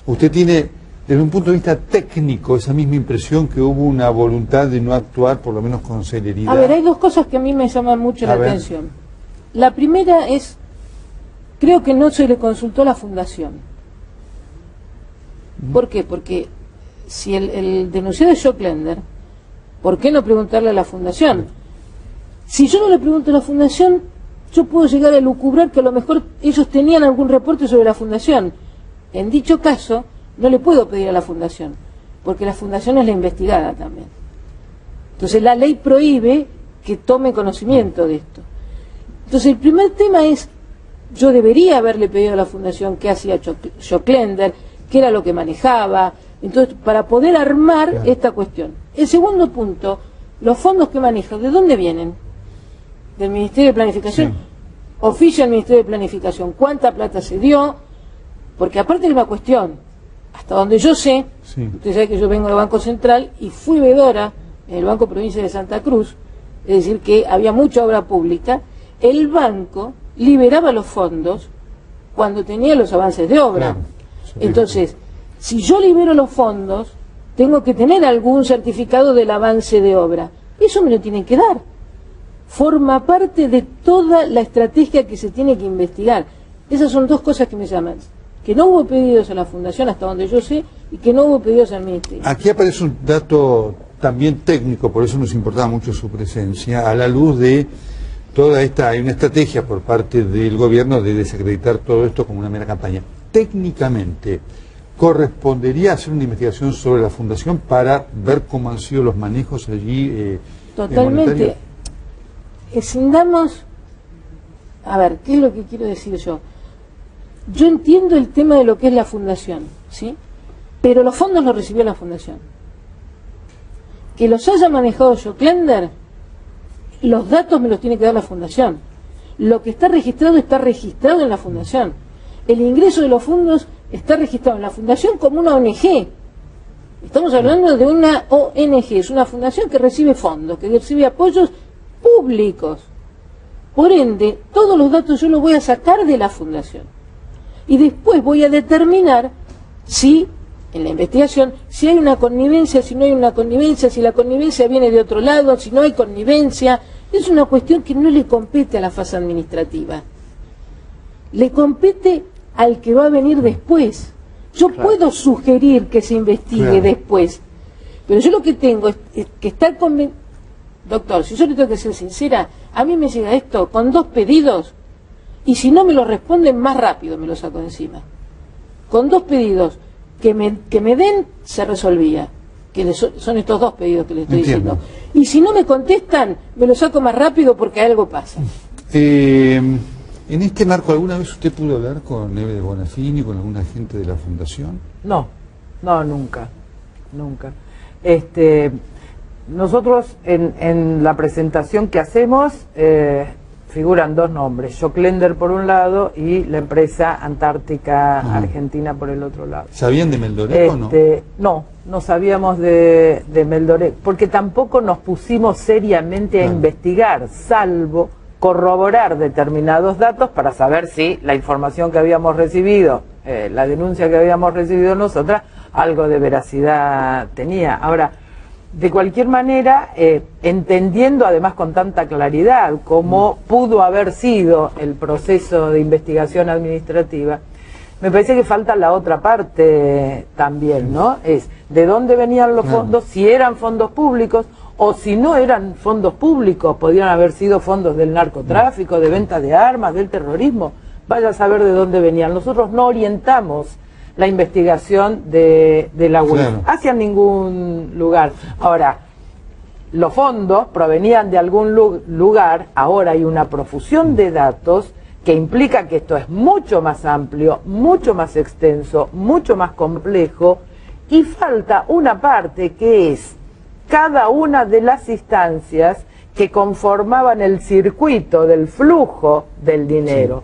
Usted tiene, desde un punto de vista técnico, esa misma impresión que hubo una voluntad de no actuar, por lo menos con celeridad. A ver, hay dos cosas que a mí me llaman mucho la atención. La primera es, creo que no se le consultó a la Fundación. ¿Por qué? Porque si el denunciado es Joclender, ¿por qué no preguntarle a la Fundación? Si yo no le pregunto a la Fundación, yo puedo llegar a lucubrar que a lo mejor ellos tenían algún reporte sobre la Fundación. En dicho caso, no le puedo pedir a la Fundación, porque la Fundación es la investigada también. Entonces la ley prohíbe que tome conocimiento de esto. Entonces el primer tema es, yo debería haberle pedido a la Fundación qué hacía Joclender, qué era lo que manejaba, entonces para poder armar esta cuestión. El segundo punto, los fondos que maneja, ¿de dónde vienen? Del Ministerio de Planificación. Sí. Oficia el Ministerio de Planificación. ¿Cuánta plata se dio? Porque aparte de una cuestión, hasta donde yo sé, usted sabe que yo vengo del Banco Central y fui vedora en el Banco Provincia de Santa Cruz, es decir, que había mucha obra pública, el banco liberaba los fondos cuando tenía los avances de obra. Entonces, si yo libero los fondos, tengo que tener algún certificado del avance de obra. Eso me lo tienen que dar. Forma parte de toda la estrategia que se tiene que investigar. Esas son dos cosas que me llaman. Que no hubo pedidos a la Fundación, hasta donde yo sé, y que no hubo pedidos al Ministerio. Aquí aparece un dato también técnico, por eso nos importaba mucho su presencia, a la luz de toda esta, hay una estrategia por parte del gobierno de desacreditar todo esto como una mera campaña. Técnicamente, ¿correspondería hacer una investigación sobre la Fundación para ver cómo han sido los manejos allí? Totalmente. Escindamos, a ver, ¿qué es lo que quiero decir yo? Yo entiendo el tema de lo que es la Fundación, ¿sí? Pero los fondos los recibió la Fundación. Que los haya manejado Joclender, los datos me los tiene que dar la Fundación. Lo que está registrado en la Fundación. El ingreso de los fondos está registrado en la Fundación como una ONG. Estamos hablando de una ONG, es una fundación que recibe fondos, que recibe apoyos públicos. Por ende, todos los datos yo los voy a sacar de la Fundación. Y después voy a determinar si, en la investigación, si hay una connivencia, si no hay una connivencia, si la connivencia viene de otro lado, si no hay connivencia. Es una cuestión que no le compete a la fase administrativa. Le compete al que va a venir después. Yo puedo sugerir que se investigue después, pero yo lo que tengo es que estar convencido. Doctor, si yo le tengo que ser sincera, a mí me llega esto con 2 pedidos, y si no me lo responden más rápido me lo saco de encima. Con 2 pedidos que me den, se resolvía. Que son estos 2 pedidos que le estoy diciendo. Y si no me contestan, me lo saco más rápido porque algo pasa. En este marco, ¿alguna vez usted pudo hablar con Neve de Bonafini, con alguna gente de la Fundación? No, nunca. Nosotros en la presentación que hacemos figuran 2 nombres, Joclender por un lado y la empresa Antártica Argentina por el otro lado. ¿Sabían de Meldorec o no? No sabíamos de Meldorec, porque tampoco nos pusimos seriamente a investigar, salvo corroborar determinados datos para saber si la información que habíamos recibido, la denuncia que habíamos recibido nosotras, algo de veracidad tenía. Ahora, de cualquier manera, entendiendo además con tanta claridad cómo pudo haber sido el proceso de investigación administrativa, me parece que falta la otra parte también, ¿no? Es de dónde venían los fondos, si eran fondos públicos o si no eran fondos públicos, podían haber sido fondos del narcotráfico, de venta de armas, del terrorismo, vaya a saber de dónde venían. Nosotros no orientamos la investigación de la UIF hacia ningún lugar. Ahora, los fondos provenían de algún lugar, ahora hay una profusión de datos que implica que esto es mucho más amplio, mucho más extenso, mucho más complejo, y falta una parte que es cada una de las instancias que conformaban el circuito del flujo del dinero.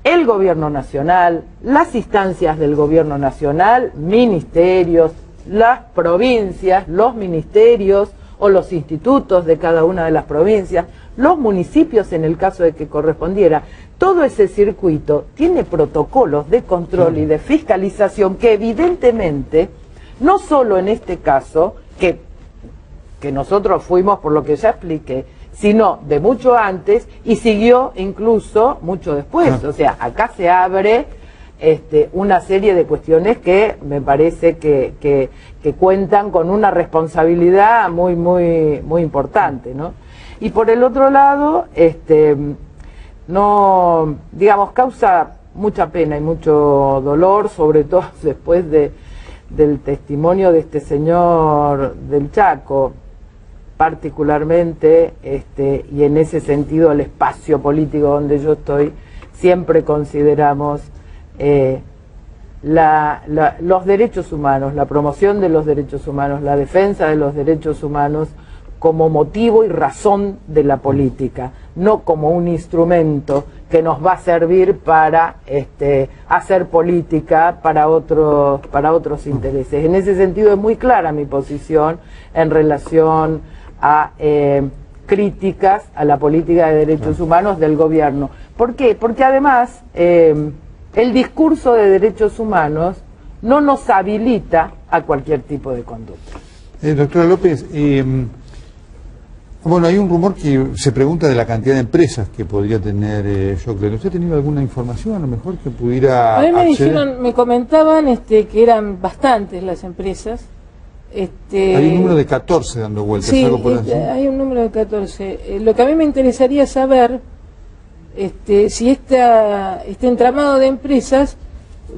El gobierno nacional, las instancias del gobierno nacional, ministerios, las provincias, los ministerios o los institutos de cada una de las provincias, los municipios en el caso de que correspondiera. todo ese circuito tiene protocolos de control y de fiscalización que evidentemente, no solo en este caso, que nosotros fuimos por lo que ya expliqué, sino de mucho antes y siguió incluso mucho después. O sea, acá se abre una serie de cuestiones que me parece que cuentan con una responsabilidad muy, muy, muy importante, ¿no? Y por el otro lado, no, digamos, causa mucha pena y mucho dolor, sobre todo después del testimonio de este señor del Chaco, particularmente, y en ese sentido el espacio político donde yo estoy, siempre consideramos los derechos humanos, la promoción de los derechos humanos, la defensa de los derechos humanos como motivo y razón de la política, no como un instrumento que nos va a servir para hacer política para otros intereses. En ese sentido es muy clara mi posición en relación a críticas a la política de derechos humanos del gobierno. ¿Por qué? Porque además el discurso de derechos humanos no nos habilita a cualquier tipo de conducta. Doctora López, bueno, hay un rumor que se pregunta de la cantidad de empresas que podría tener Joklen. ¿Usted ha tenido alguna información a lo mejor que pudiera A mí me acceder? dijeron, me comentaban que eran bastantes las empresas. Hay un número de 14 dando vueltas, Sí, algo por así. hay un número de 14. Lo que a mí me interesaría saber si este entramado de empresas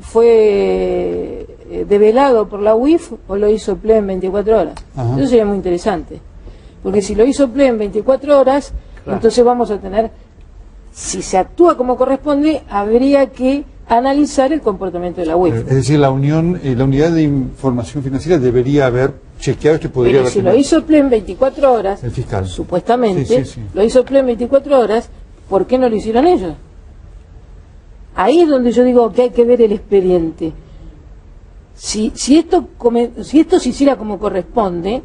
fue develado por la UIF o lo hizo PLE en 24 horas. Ajá. Eso sería muy interesante. Porque si lo hizo PLE en 24 horas, Claro. entonces vamos a tener, si se actúa como corresponde, habría que analizar el comportamiento de la UIF. Es decir, la unidad de información financiera debería haber chequeado esto y podría Pero haber si lo tenido- hizo PLE en 24 horas, el fiscal. supuestamente, Sí, sí, sí. lo hizo PLE en 24 horas, ¿por qué no lo hicieron ellos? Ahí es donde yo digo que hay que ver el expediente. Si esto se hiciera como corresponde,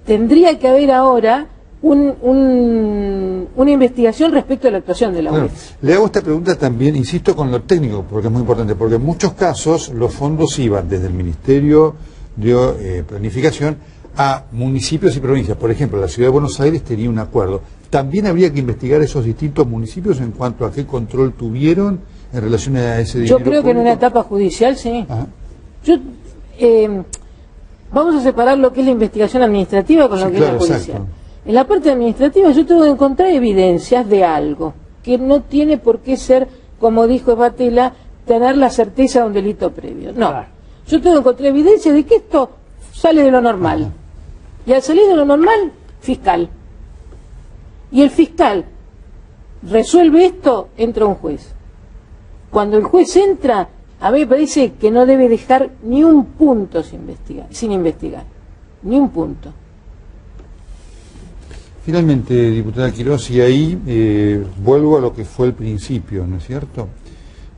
tendría que haber ahora una investigación respecto a la actuación de la Claro. UIF. Le hago esta pregunta también, insisto, con lo técnico, porque es muy importante, porque en muchos casos los fondos iban desde el Ministerio de Planificación a municipios y provincias. Por ejemplo, la Ciudad de Buenos Aires tenía un acuerdo. También habría que investigar esos distintos municipios en cuanto a qué control tuvieron en relación a ese dinero Yo creo que en una público. etapa judicial, sí. Ajá. Vamos a separar lo que es la investigación administrativa con Sí, lo que claro, es la judicial. exacto. En la parte administrativa yo tengo que encontrar evidencias de algo, que no tiene por qué ser, como dijo Batela, tener la certeza de un delito previo. No, Claro. yo tengo que encontrar evidencias de que esto sale de lo normal. Y al salir de lo normal, fiscal. Y el fiscal resuelve esto, entra un juez. Cuando el juez entra, a mí me parece que no debe dejar ni un punto sin investigar. Ni un punto. Finalmente, diputada Quiroz, y ahí vuelvo a lo que fue el principio, ¿no es cierto?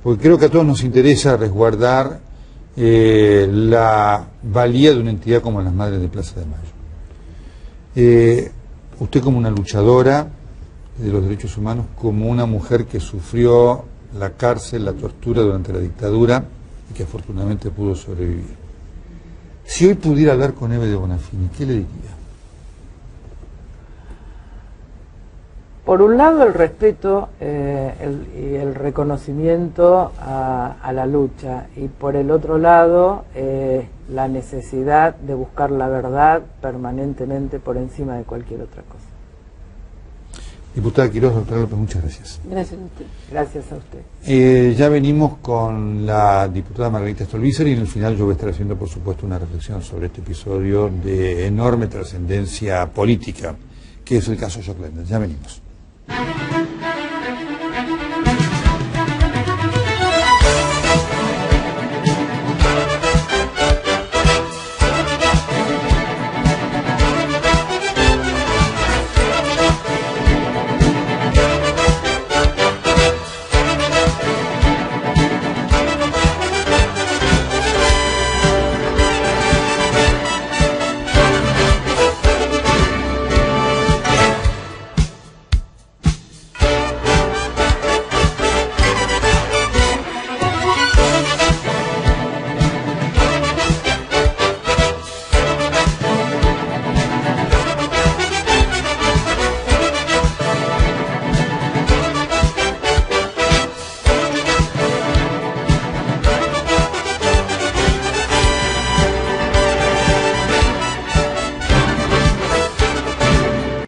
Porque creo que a todos nos interesa resguardar la valía de una entidad como las Madres de Plaza de Mayo. Usted como una luchadora de los derechos humanos, como una mujer que sufrió la cárcel, la tortura durante la dictadura y que afortunadamente pudo sobrevivir. Si hoy pudiera hablar con Eve de Bonafini, ¿qué le diría? Por un lado el respeto y el reconocimiento a la lucha, y por el otro lado la necesidad de buscar la verdad permanentemente por encima de cualquier otra cosa. Diputada Quiroz, doctora López, muchas gracias. Gracias a usted. Gracias a usted. Ya venimos con la diputada Margarita Stolbizer y en el final yo voy a estar haciendo, por supuesto, una reflexión sobre este episodio de enorme trascendencia política, que es el caso Joklen. Ya venimos.